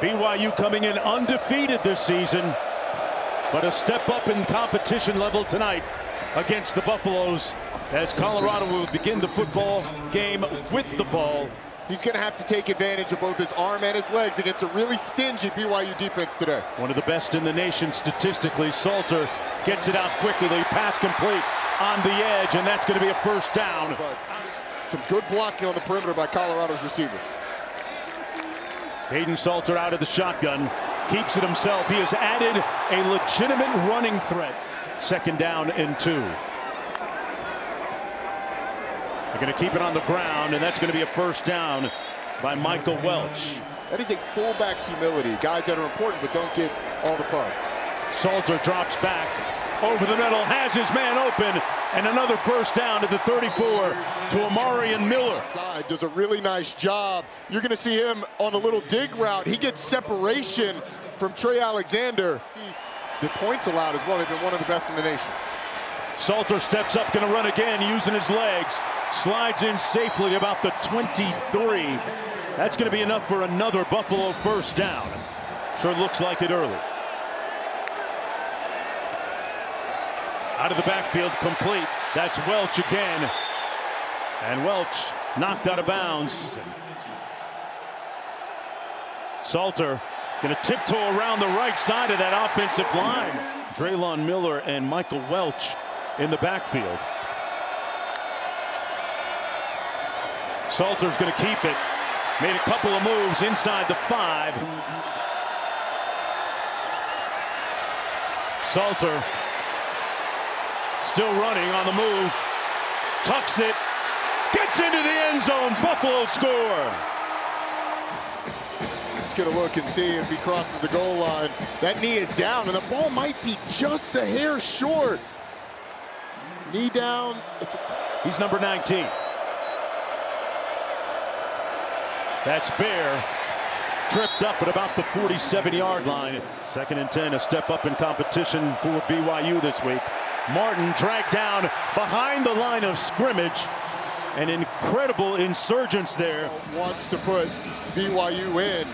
BYU coming in undefeated this season, but a step up in competition level tonight against the Buffaloes as Colorado will begin the football game with the ball. He's going to have to take advantage of both his arm and his legs against a really stingy BYU defense today. One of the best in the nation statistically. Salter gets it out quickly. Pass complete on the edge, and that's going to be a first down. But some good blocking on the perimeter by Colorado's receiver. Hayden Salter out of the shotgun. Keeps it himself. He has added a legitimate running threat. Second down and 2. They're going to keep it on the ground, and that's going to be a first down by Michael Welch. That is a fullback's humility. Guys that are important but don't get all the pub. Salter drops back over the middle, has his man open, and another first down at the 34 to Amari and Miller. Does a really nice job. You're going to see him on a little dig route. He gets separation from Trey Alexander. The points allowed as well. They've been one of the best in the nation. Salter steps up, going to run again using his legs. Slides in safely about the 23. That's going to be enough for another Buffalo first down. Sure looks like it early. Out of the backfield, complete. That's Welch again. And Welch knocked out of bounds. Salter going to tiptoe around the right side of that offensive line. Draylon Miller and Michael Welch in the backfield. Salter's going to keep it. Made a couple of moves inside the 5. Salter still running on the move. Tucks it. Gets into the end zone. Buffalo score. Let's get a look and see if he crosses the goal line. That knee is down, and the ball might be just a hair short. Knee down. He's number 19. That's Bear. Tripped up at about the 47-yard line. 2nd and 10, a step up in competition for BYU this week. Martin dragged down behind the line of scrimmage. An incredible insurgence there. Wants to put BYU in.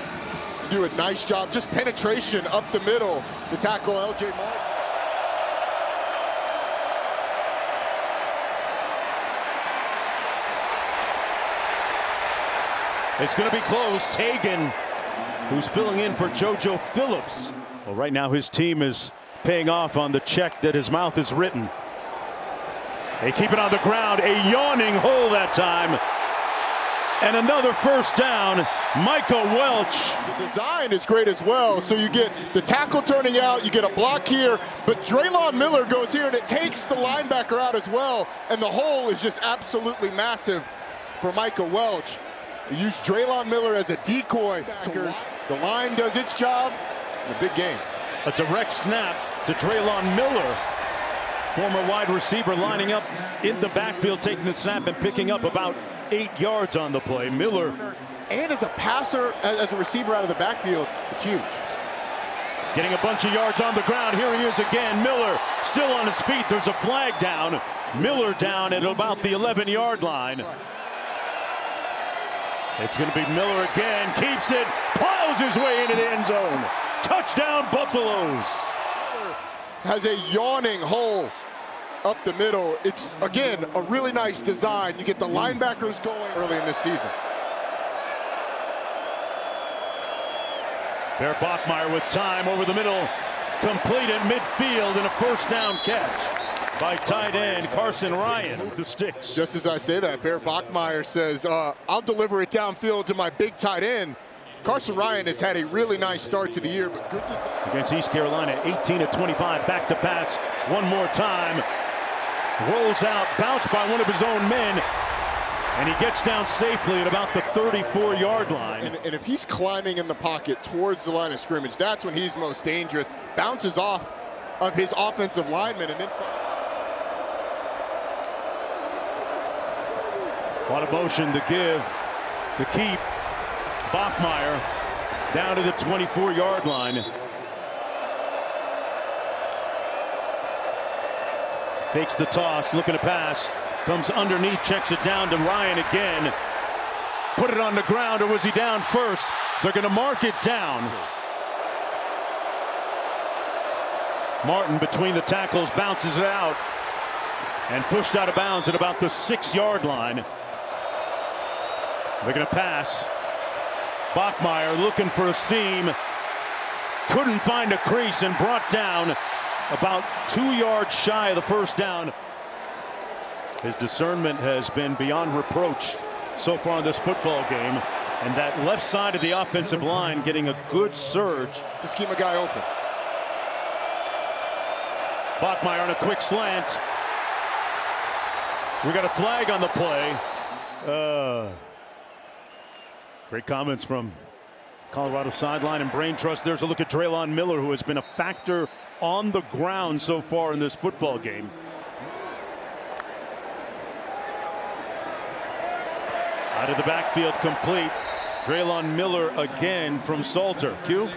Do a nice job. Just penetration up the middle to tackle L.J. Martin. It's going to be close. Hagan, who's filling in for JoJo Phillips. Well, right now his team is paying off on the check that his mouth has written. They keep it on the ground. A yawning hole that time. And another first down. Michael Welch. The design is great as well. So you get the tackle turning out. You get a block here. But Draylon Miller goes here, and it takes the linebacker out as well. And the hole is just absolutely massive for Michael Welch. You use Draylon Miller as a decoy. The line does its job. A big game. A direct snap to Draylon Miller. Former wide receiver lining up in the backfield, taking the snap and picking up about 8 yards on the play. Miller. And as a passer, as a receiver out of the backfield, it's huge. Getting a bunch of yards on the ground. Here he is again. Miller still on his feet. There's a flag down. Miller down at about the 11-yard line. It's going to be Miller again. Keeps it. Plows his way into the end zone. Touchdown, Buffaloes. Has a yawning hole up the middle. It's, again, a really nice design. You get the linebackers going early in this season. Bear Bachmeier with time over the middle. Complete at midfield and a first down catch by tight end Carson Ryan with the sticks. Just as I say that, Bear Bachmeier says, I'll deliver it downfield to my big tight end. Carson Ryan has had a really nice start to the year, but good against East Carolina, 18 of 25, back to pass one more time. Rolls out, bounced by one of his own men, and he gets down safely at about the 34-yard line. And if he's climbing in the pocket towards the line of scrimmage, that's when he's most dangerous. Bounces off of his offensive lineman, and then a lot of motion to give, to keep. Bachmeier down to the 24-yard line. Fakes the toss, looking to pass. Comes underneath, checks it down to Ryan again. Put it on the ground, or was he down first? They're going to mark it down. Martin between the tackles bounces it out and pushed out of bounds at about the 6-yard line. They're going to pass. Bachmeier looking for a seam. Couldn't find a crease and brought down about 2 yards shy of the first down. His discernment has been beyond reproach so far in this football game. And that left side of the offensive line getting a good surge. Just keep a guy open. Bachmeier on a quick slant. We got a flag on the play. Great comments from Colorado sideline and brain trust. There's a look at Draylon Miller, who has been a factor on the ground so far in this football game. Out of the backfield, complete. Draylon Miller again from Salter. Q.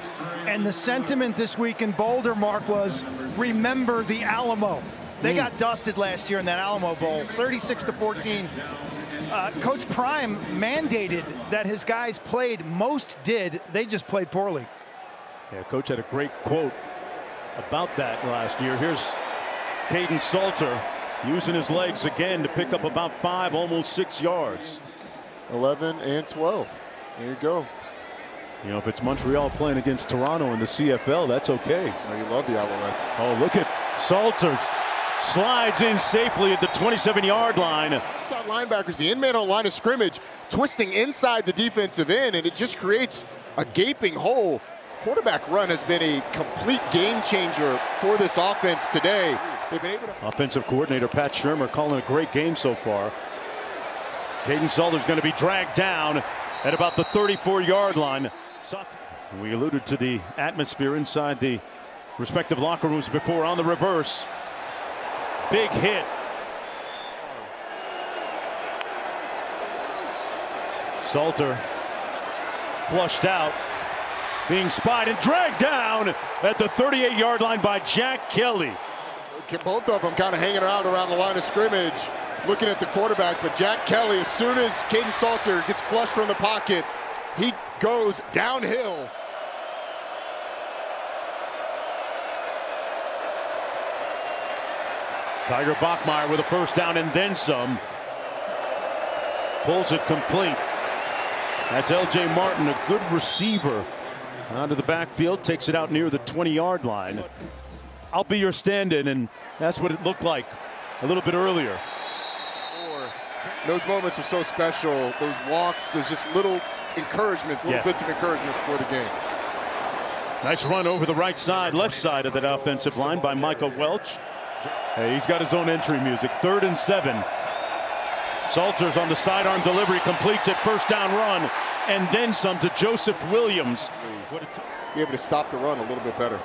And the sentiment this week in Boulder, Mark, was remember the Alamo. They got dusted last year in that Alamo Bowl, 36-14. Coach Prime mandated that his guys played. Most did. They just played poorly. Yeah, Coach had a great quote about that last year. Here's Caden Salter using his legs again to pick up about 5, almost 6 yards. 11 and 12. There you go. You know, if it's Montreal playing against Toronto in the CFL, that's okay. Oh, you love the Alouettes. Oh, look at Salters. Slides in safely at the 27-yard line. Inside linebackers, the in-man on line of scrimmage, twisting inside the defensive end, and it just creates a gaping hole. Quarterback run has been a complete game changer for this offense today. They've been able to... Offensive coordinator Pat Shermer calling a great game so far. Caden Salter's going to be dragged down at about the 34-yard line. We alluded to the atmosphere inside the respective locker rooms before. On the reverse. Big hit. Salter flushed out, being spied and dragged down at the 38-yard line by Jack Kelly. Both of them kind of hanging out around the line of scrimmage, looking at the quarterback, but Jack Kelly, as soon as Caden Salter gets flushed from the pocket, he goes downhill. Tiger Bachmeier with a first down and then some. Pulls it complete. That's L.J. Martin, a good receiver. Onto the backfield, takes it out near the 20-yard line. I'll be your stand-in, and that's what it looked like a little bit earlier. Those moments are so special. Those walks, there's just little encouragements, little bits of encouragement before the game. Nice run over the right side, left side of that offensive line by Michael Welch. Hey, he's got his own entry music. 3rd and 7. Salters on the sidearm delivery, completes it, first down run, and then some to Joseph Williams. Be able to stop the run a little bit better.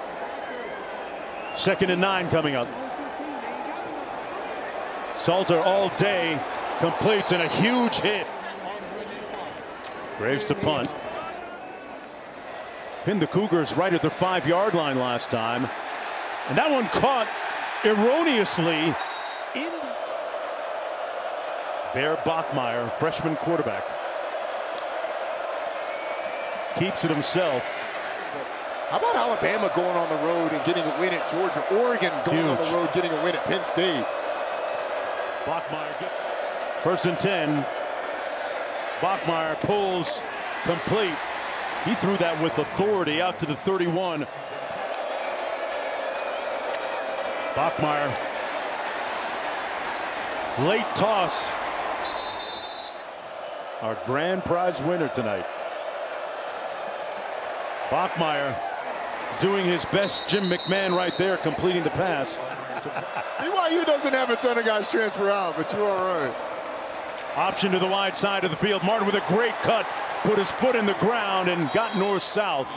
2nd and 9 coming up. Salter all day, completes, and a huge hit. Graves to punt. Pinned the Cougars right at their 5-yard line last time. And that one caught erroneously in. Bear Bachmeier, freshman quarterback. Keeps it himself. How about Alabama going on the road and getting a win at Georgia? Oregon going on the road getting a win at Penn State. Bachmeier gets 1st and 10. Bachmeier pulls complete. He threw that with authority out to the 31. Bachmeier. Late toss. Our grand prize winner tonight. Bachmeier doing his best Jim McMahon right there, completing the pass. BYU doesn't have a ton of guys transfer out, but you're all right. Option to the wide side of the field. Martin with a great cut, put his foot in the ground and got north-south.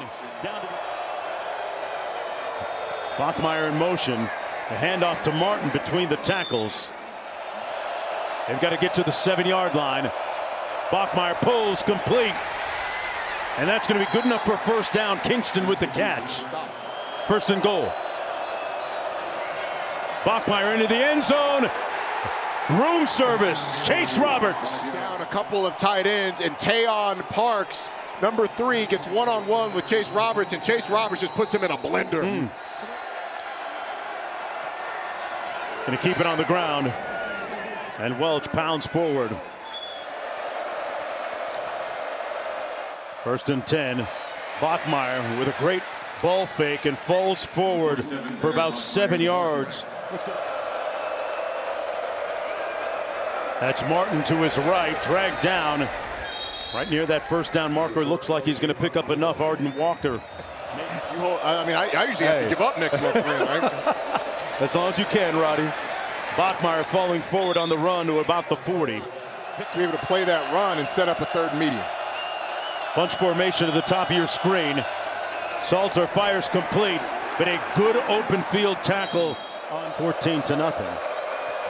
Bachmeier in motion. The handoff to Martin between the tackles. They've got to get to the 7-yard line. Bachmeier pulls complete. And that's going to be good enough for a first down. Kingston with the catch. 1st and goal. Bachmeier into the end zone. Room service. Chase Roberts. Down a couple of tight ends, and Tayon Parks Number 3 gets one-on-one with Chase Roberts, and Chase Roberts just puts him in a blender. Going to keep it on the ground. And Welch pounds forward. 1st and 10. Bachmeier with a great ball fake and falls forward for about 7 yards. That's Martin to his right, dragged down. Right near that first down marker. Looks like he's going to pick up enough. Arden Walker. I mean, I usually have to give up next month. As long as you can, Roddy. Bachmeier falling forward on the run to about the 40. To be able to play that run and set up a 3rd medium. Bunch formation to the top of your screen. Salter fires complete, but a good open field tackle on 14-0.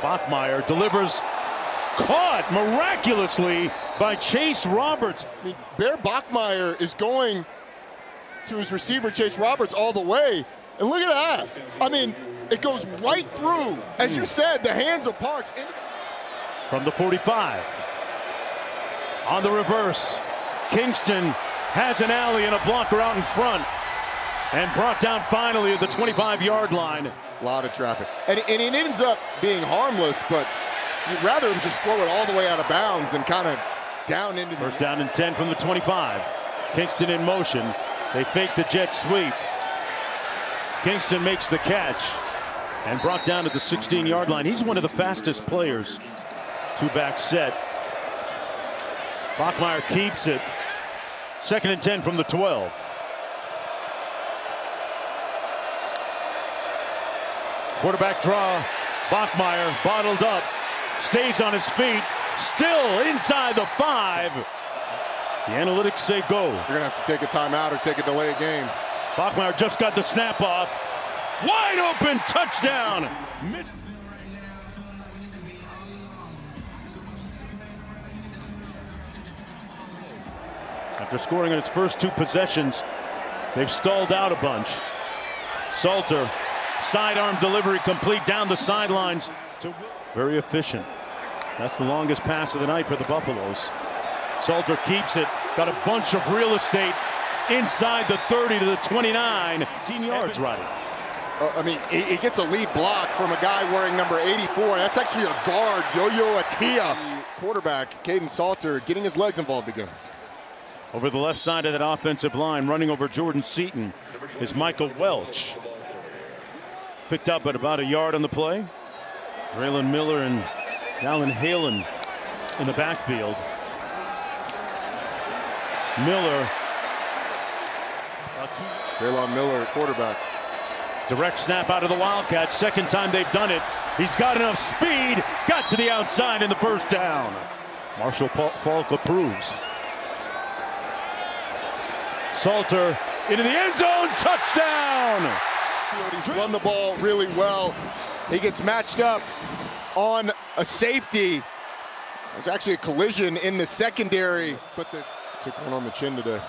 Bachmeier delivers, caught miraculously by Chase Roberts. I mean, Bear Bachmeier is going to his receiver, Chase Roberts, all the way. And look at that. I mean, it goes right through, as you said, the hands of Parks. From the 45. On the reverse, Kingston has an alley and a blocker out in front. And brought down finally at the 25-yard line. A lot of traffic. And it ends up being harmless, but you'd rather him just throw it all the way out of bounds than kind of down into the... 1st down and 10 from the 25. Kingston in motion. They fake the jet sweep. Kingston makes the catch and brought down to the 16-yard line. He's one of the fastest players. 2-back set. Bachmeier keeps it. 2nd and 10 from the 12. Quarterback draw. Bachmeier bottled up. Stays on his feet. Still inside the 5. The analytics say go. You're going to have to take a timeout or take a delay game. Bachmeier just got the snap off. Wide open touchdown. Missed. After scoring on its first 2 possessions, they've stalled out a bunch. Salter, sidearm delivery complete down the sidelines. Very efficient. That's the longest pass of the night for the Buffaloes. Salter keeps it. Got a bunch of real estate inside the 30 to the 29. 18 yards, Roddy. I mean, he gets a lead block from a guy wearing number 84. That's actually a guard, Yo-Yo Atia. Quarterback, Caden Salter, getting his legs involved again. Over the left side of that offensive line, running over Jordan Seaton, is Michael Welch. Picked up at about a yard on the play. Draylon Miller and Alan Halen in the backfield. Miller. Draylon Miller, quarterback. Direct snap out of the Wildcats. 2nd time they've done it. He's got enough speed. Got to the outside in the 1st down. Marshall Falk approves. Salter into the end zone. Touchdown. He's run the ball really well. He gets matched up on a safety. There's actually a collision in the secondary, but took one on the chin today.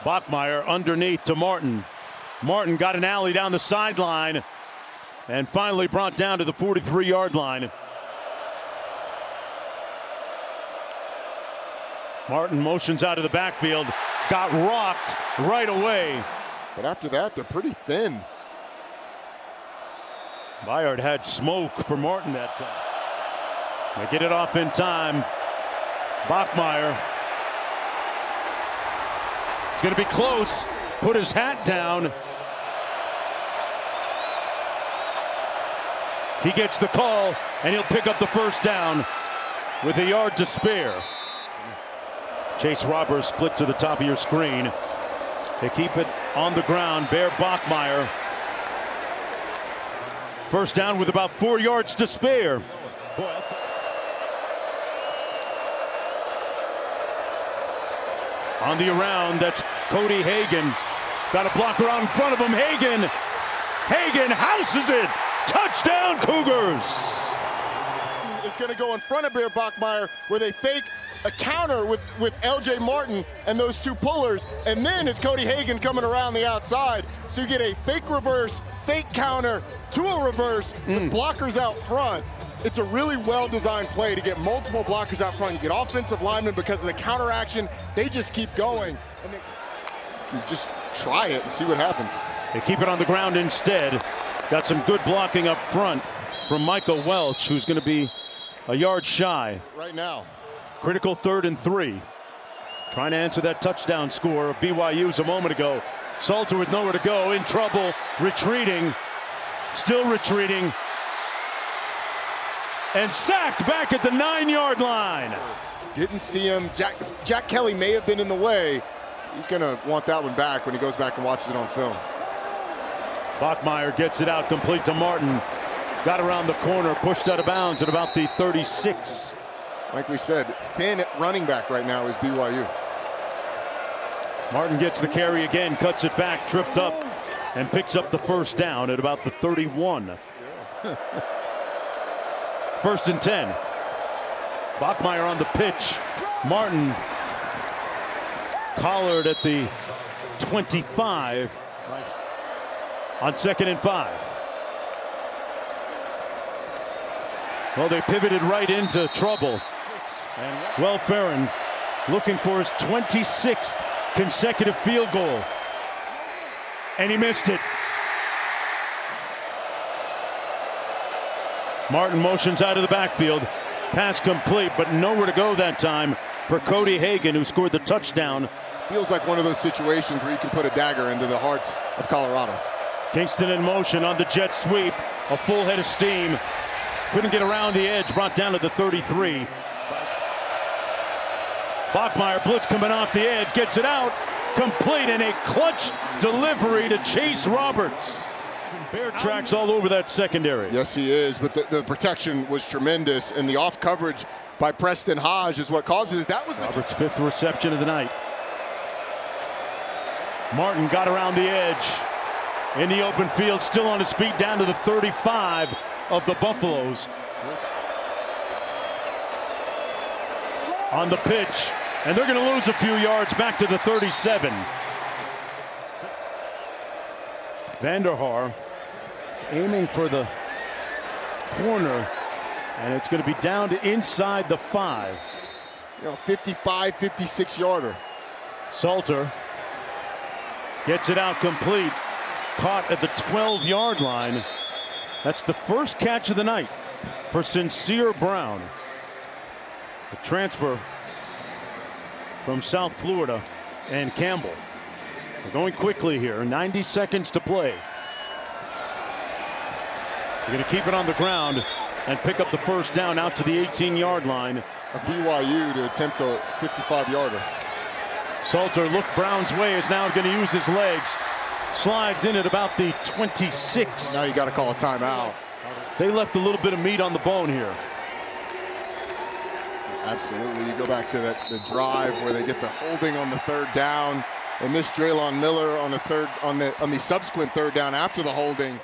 Bachmeier underneath to Martin. Martin got an alley down the sideline and finally brought down to the 43-yard line. Martin motions out of the backfield. Got rocked right away. But after that, they're pretty thin. Bayard had smoke for Martin that time. They get it off in time. Bachmeier. It's going to be close. Put his hat down. He gets the call, and he'll pick up the 1st down with a yard to spare. Chase Roberts split to the top of your screen. They keep it on the ground. Bear Bachmeier. 1st down with about 4 yards to spare. On the around, that's Cody Hagan. Got a blocker out in front of him. Hagan houses it. Touchdown, Cougars. It's going to go in front of Bear Bachmeier where they fake a counter with LJ Martin and those 2 pullers, and then it's Cody Hagan coming around the outside. So you get a fake reverse, fake counter to a reverse with blockers out front. It's a really well-designed play to get multiple blockers out front. You get offensive linemen because of the counteraction. They just keep going. And you just try it and see what happens. They keep it on the ground instead. Got some good blocking up front from Michael Welch, who's going to be a yard shy. Right now. Critical 3rd and 3. Trying to answer that touchdown score of BYU's a moment ago. Salter with nowhere to go, in trouble, retreating, still retreating, and sacked back at the 9-yard line. Didn't see him. Jack Kelly may have been in the way. He's going to want that one back when he goes back and watches it on film. Bachmeier gets it out, complete to Martin. Got around the corner, pushed out of bounds at about the 36. Like we said, thin running back right now is BYU. Martin gets the carry again, cuts it back, tripped up, and picks up the first down at about the 31. 1st and 10. Bachmeier on the pitch. Martin collared at the 25 on 2nd and 5. Well, they pivoted right into trouble. Well, Farron looking for his 26th consecutive field goal. And he missed it. Martin motions out of the backfield. Pass complete, but nowhere to go that time for Cody Hagan, who scored the touchdown. Feels like one of those situations where you can put a dagger into the hearts of Colorado. Kingston in motion on the jet sweep. A full head of steam. Couldn't get around the edge, brought down to the 33. Bachmeier, blitz coming off the edge, gets it out, complete, and a clutch delivery to Chase Roberts. Bear tracks all over that secondary. Yes, he is, but the protection was tremendous, and the off coverage by Preston Hodge is what causes it. That was Roberts' 5th reception of the night. Martin got around the edge in the open field, still on his feet, down to the 35 of the Buffaloes. On the pitch, and they're going to lose a few yards back to the 37. Vanderhaar aiming for the corner, and it's going to be down to inside the 5. 55, 56-yarder. Salter gets it out complete, caught at the 12-yard line. That's the first catch of the night for Sincere Brown. The transfer from South Florida and Campbell. We're going quickly here, 90 seconds to play. They're going to keep it on the ground and pick up the first down out to the 18-yard line. A BYU to attempt a 55-yarder. Salter looked Brown's way, is now going to use his legs. Slides in at about the 26. Now you got to call a timeout. They left a little bit of meat on the bone here. Absolutely. You go back to the drive where they get the holding on the 3rd down. They missed Draylon Miller on the subsequent 3rd down after the holding.